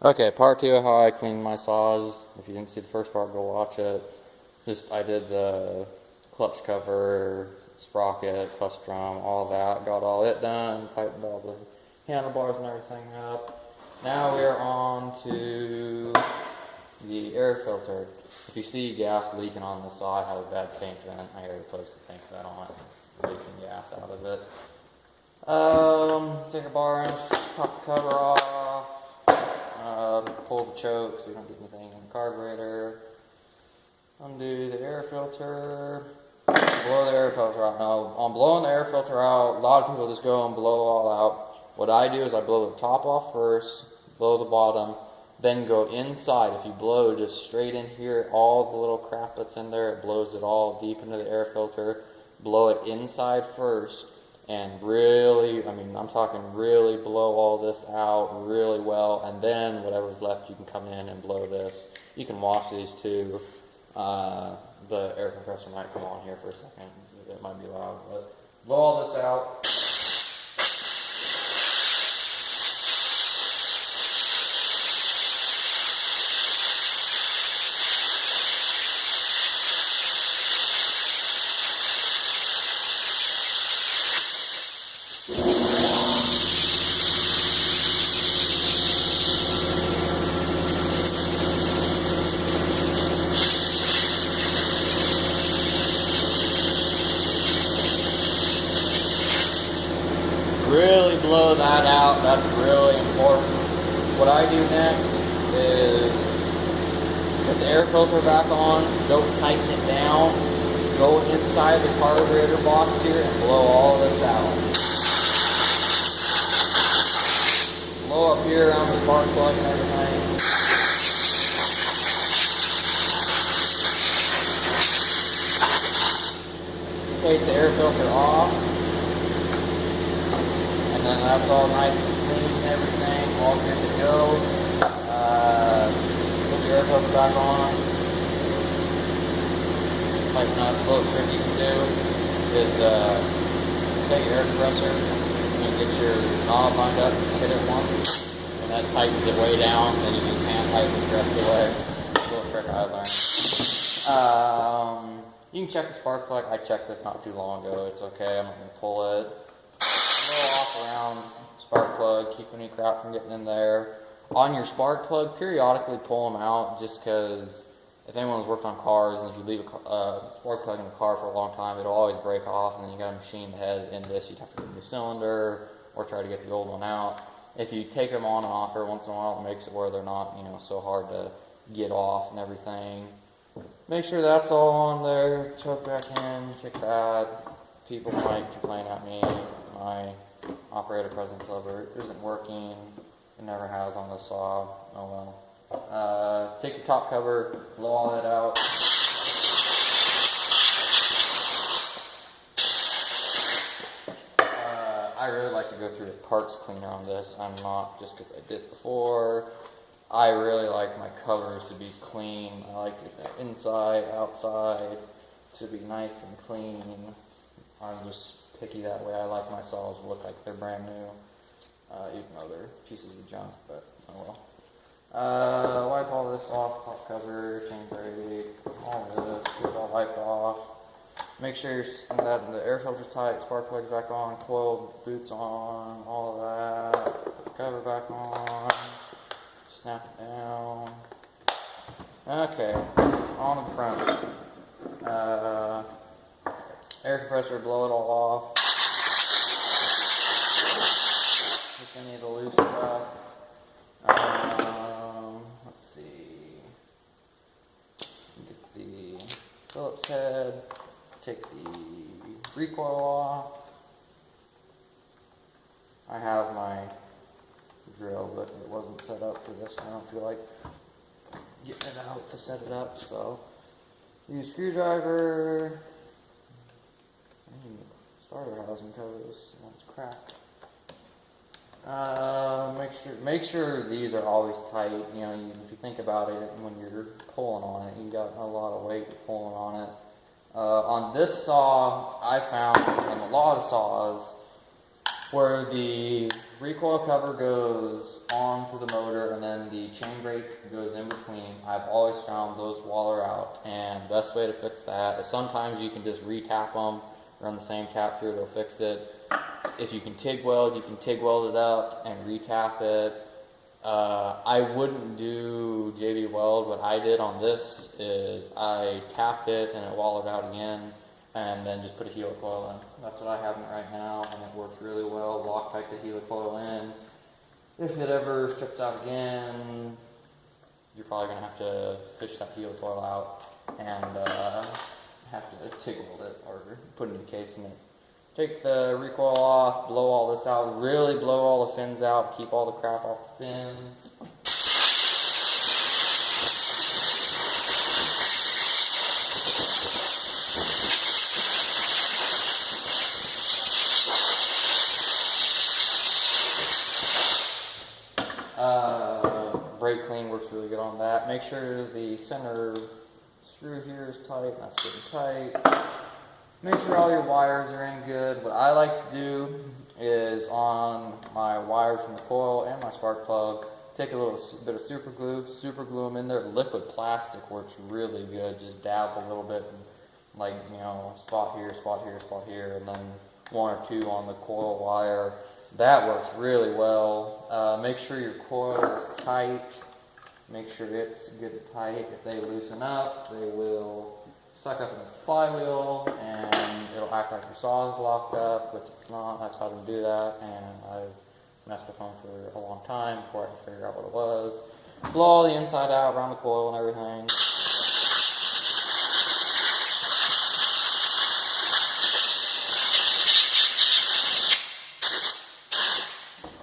Okay, part two of how I clean my saws. If you didn't see the first part, go watch it. I did the clutch cover, sprocket, clutch drum, all that. Got all it done, tightened all the handlebars and everything up. Now we're on to the air filter. If you see gas leaking on the saw, I have a bad tank vent. I gotta replace the tank vent on it. It's leaking gas out of it. Take a bar wrench, pop the cover off. Pull the choke so you don't get anything in the carburetor. Undo the air filter. Blow the air filter out. Now, on blowing the air filter out, a lot of people just go and blow all out. What I do is I blow the top off first, blow the bottom, then go inside. If you blow just straight in here, all the little crap that's in there, it blows it all deep into the air filter. Blow it inside first. And really, I'm talking really blow all this out really well, and then whatever's left you can come in and blow this. You can wash these too. The air compressor might come on here for a second. It might be loud, but blow all this out. Really blow that out, that's really important. What I do next is put the air filter back on, don't tighten it down, go inside the carburetor box here and blow all this out. Blow up here around the spark plug and everything. Take the air filter off. And then that's all nice and clean and everything, all good to go. Put the air filter back on. Like not a little trick you can do is take your air compressor and get your knob lined up, hit it once, and that tightens it way down, then you just hand tighten the rest away. A little trick I learned. You can check the spark plug. I checked this not too long ago. It's okay, I'm not going to pull it. Off around spark plug, keep any crap from getting in there. On your spark plug, periodically pull them out, just because if anyone's worked on cars and if you leave a spark plug in the car for a long time, it'll always break off, and then you got a machine head in this, you'd have to get a new cylinder or try to get the old one out. If you take them on and off every once in a while, it makes it where they're not, so hard to get off and everything. Make sure that's all on there. Choke back in, check that. People might complain at me. My operator presence lever isn't working. It never has on the saw. Oh well. Take your top cover, blow all that out. I really like to go through the parts cleaner on this. I'm not just because I did before. I really like my covers to be clean. I like it inside, outside to be nice and clean. I'm just picky that way. I like my saws to look like they're brand new, even though they're pieces of junk, but oh well. Wipe all this off, top cover, chain brake, all this, get it all wiped off. Make sure that the air filter's tight, spark plug's back on, coil boots on, all of that, cover back on, snap it down. Okay, on the front. Air compressor, blow it all off. Just any of the loose stuff. Let's see. Get the Phillips head. Take the recoil off. I have my drill, but it wasn't set up for this. I don't feel like getting it out to set it up, so use screwdriver. Starter housing cover this, that's cracked. Make sure these are always tight. If you think about it, when you're pulling on it, you got a lot of weight pulling on it. On this saw, I found on a lot of saws, where the recoil cover goes onto the motor and then the chain brake goes in between, I've always found those waller out, and the best way to fix that is sometimes you can just re-tap them, run the same tap through, it'll fix it. If you can TIG weld, you can TIG weld it up and re-tap it. I wouldn't do JB weld. What I did on this is I tapped it and it walled out again, and then just put a helicoil in. That's what I have in it right now, and it works really well. Loctite the helicoil in. If it ever strips out again, you're probably going to have to fish that helicoil out and have to TIG weld it or put a new case in it. Take the recoil off, blow all this out, really blow all the fins out, keep all the crap off the fins. Brake clean works really good on that. Make sure the center screw here is tight, that's getting tight. Make sure all your wires are in good. What I like to do is on my wires from the coil and my spark plug, take a little bit of super glue them in there. Liquid plastic works really good. Just dab a little bit, like, you know, spot here, spot here, spot here, and then one or two on the coil wire. That works really well. Make sure your coil is tight. Make sure it's good and tight. If they loosen up, they will suck up in the flywheel and it'll act like your saw is locked up, which it's not. That's how to do that, and I've messed with them for a long time before I could figure out what it was. Blow all the inside out around the coil and everything.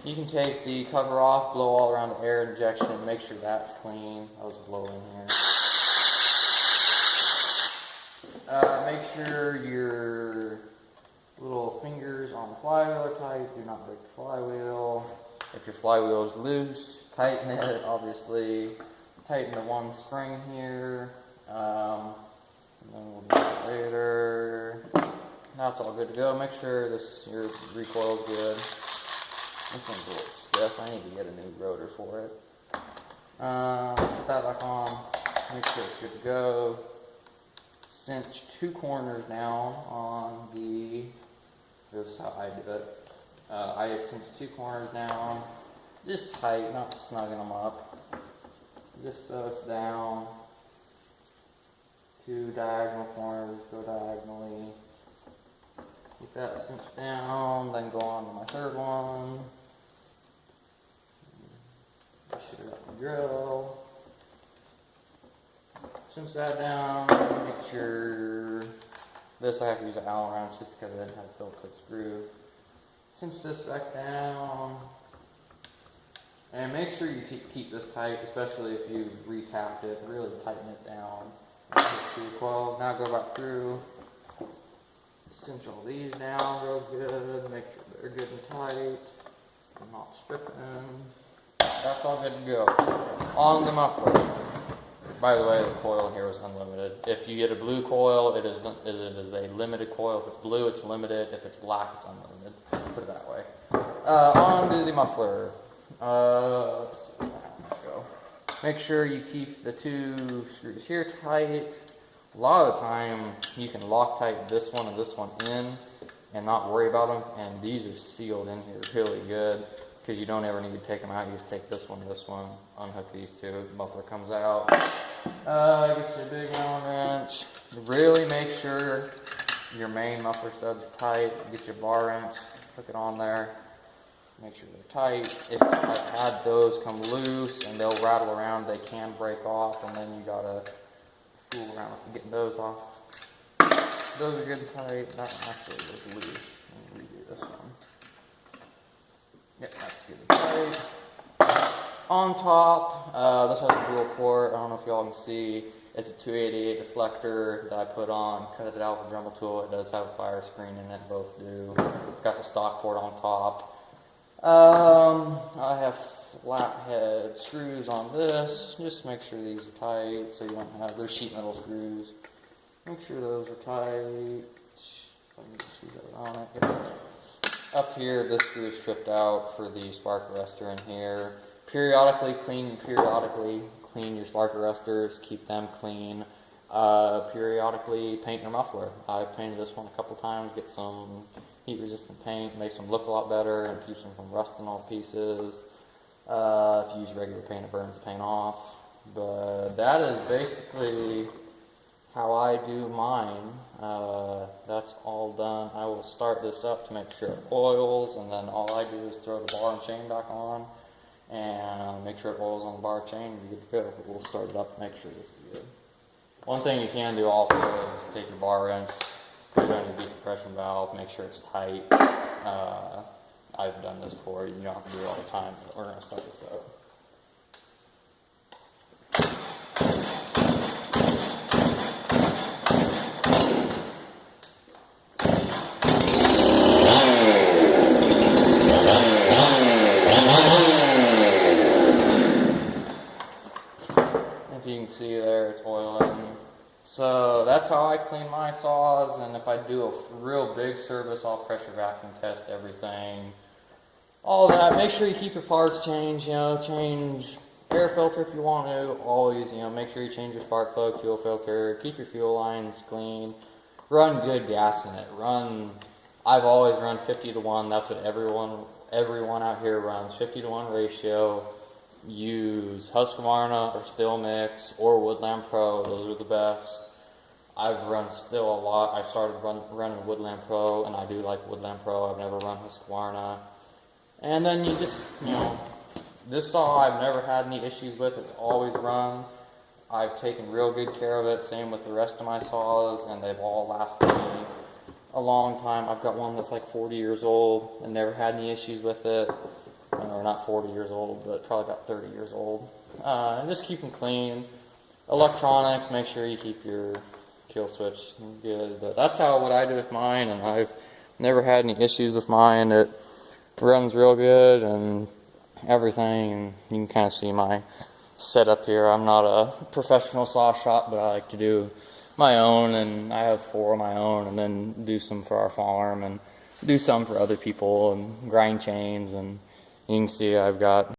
You can take the cover off, blow all around the air injection, make sure that's clean. I was blowing here. Make sure your little fingers on the flywheel are tight. Do not break the flywheel. If your flywheel is loose, tighten it, obviously. Tighten the one spring here. And then we'll do that later. That's all good to go. Make sure your recoil is good. This one's a little stiff. I need to get a new rotor for it. Put that back on. Make sure it's good to go. Cinch two corners down on this is how I do it. I cinch two corners down, just tight, not snugging them up. Just so it's down. Two diagonal corners, go diagonally. Keep that cinched down, then go on to my third one. Shoot it up the drill. Cinch that down, make sure, this I have to use an Allen wrench just because I didn't have a Phillips head screw. Cinch this back down, and make sure you keep this tight, especially if you re-tapped it, really tighten it down. Now go back through, cinch all these down real good, make sure they're good and tight, and not stripping. That's all good to go. On the muffler. By the way, the coil here is unlimited. If you get a blue coil, it is a limited coil. If it's blue, it's limited. If it's black, it's unlimited. Put it that way. On to the muffler. Let's go. Make sure you keep the two screws here tight. A lot of the time, you can Loctite this one and this one in and not worry about them. And these are sealed in here really good, because you don't ever need to take them out. You just take this one, unhook these two, the muffler comes out. Get you a big Allen wrench. Really make sure your main muffler studs are tight. Get your bar wrench, hook it on there. Make sure they're tight. If I've had those come loose and they'll rattle around, they can break off, and then you gotta fool around with getting those off. Those are good and tight. That one actually was loose. Let me redo this one. Yep, that's good and tight. On top, this has a dual port. I don't know if y'all can see. It's a 288 deflector that I put on, cut it out with a Dremel tool. It does have a fire screen in it, both do. It's got the stock port on top. I have flathead screws on this. Just make sure these are tight so you don't have, they're sheet metal screws. Make sure those are tight. Screws that are on it. Up here, this screw is stripped out for the spark arrestor in here. Periodically clean your spark arresters, keep them clean. Periodically paint your muffler. I painted this one a couple times, get some heat resistant paint, makes them look a lot better and keeps them from rusting all pieces. If you use regular paint, it burns the paint off. But that is basically how I do mine. That's all done. I will start this up to make sure it oils, and then all I do is throw the bar and chain back on and make sure it oils on the bar chain and you're good to go. We'll start it up to make sure this is good. One thing you can do also is take your bar wrench, put it on your decompression valve, make sure it's tight. I've done this before, you don't have to do it all the time, but we're going to start this up. If you can see there, it's oiling. So that's how I clean my saws, and if I do a real big service, I'll pressure vacuum test everything. All that. Make sure you keep your parts changed, change air filter if you want to. Always, make sure you change your spark plug, fuel filter, keep your fuel lines clean. Run good gas in it. I've always run 50-to-1. That's what everyone out here runs, 50-to-1 ratio. Use Husqvarna or Steel Mix or Woodland Pro. Those are the best. I've run Still a lot. I started running Woodland Pro, and I do like Woodland Pro. I've never run Husqvarna. And then you just, this saw I've never had any issues with. It's always run. I've taken real good care of it. Same with the rest of my saws, and they've all lasted me a long time. I've got one that's like 40 years old and never had any issues with it. Or not 40 years old, but probably about 30 years old. And just keep them clean. Electronics, make sure you keep your kill switch good. But that's what I do with mine, and I've never had any issues with mine. It runs real good and everything, and you can kind of see my setup here. I'm not a professional saw shop, but I like to do my own, and I have 4 of my own, and then do some for our farm, and do some for other people, and grind chains, and you can see I've got